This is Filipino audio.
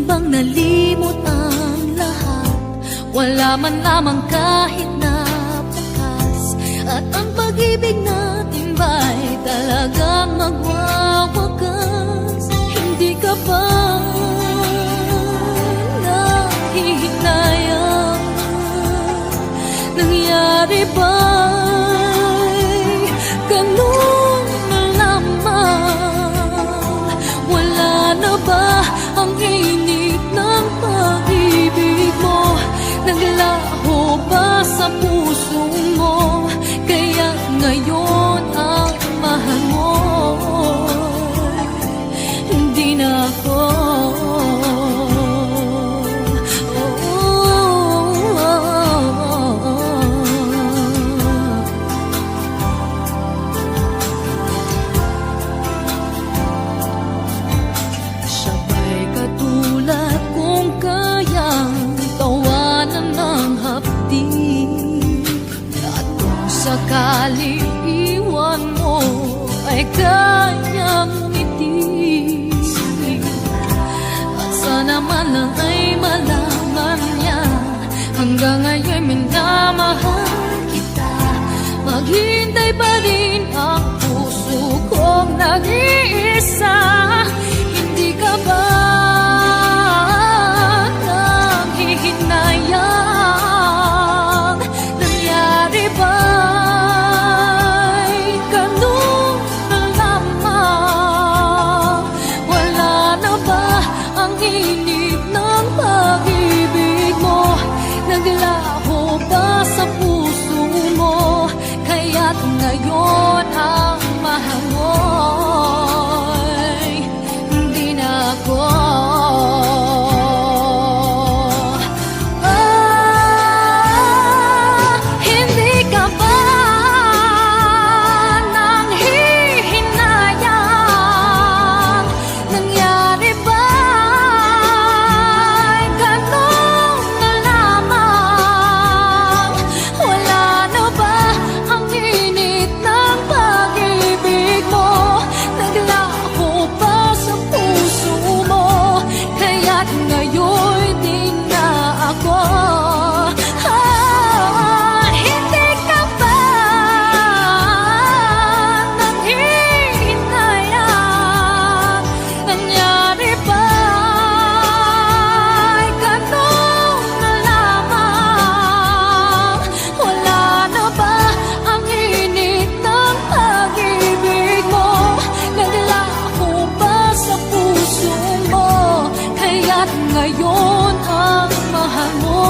bang nalimot ang lahat? Wala man lamang kahit na bakas. At ang pag-ibig natin ba'y talagang magwawakas? Hindi ka ba nahihinayang? Nangyari ba'y ganun na lamang? Wala na ba ang init ng pag-ibig mo? Naglaho ba sa puso mo? Kaya ngayon ang mahal mo hindi na ako. Sabay katulad kung kayang tawanan ng hapdi. At kung sakali iwan mo ay kayang ngiti. At sana man lang ay malaman niya hanggang ngayon minamahal kita. Maghintay pa rin ang puso kong nag-iisa. Hindi ka ba nanghihinayang? Nangyari ba'y ganun na lamang? Wala na ba ang init ng pag-ibig mo? Naglaho ba sa puso mo? Kaya't ngayon ang mahal mo'y hindi na ako. Hindi ka ba nanghihinayang? Nangyari ba'y ganun na lamang? Wala na ba ang init ng pag-ibig mo? Naglaho ba sa puso mo? Kaya't ngayon di na ako. Hindi ka ba nanghihinayang? Nangyari ba'y ganun na lamang? Wala na ba ang init ng pag-ibig mo? Naglaho ba sa puso mo? Kaya't ngayon ang mahal mo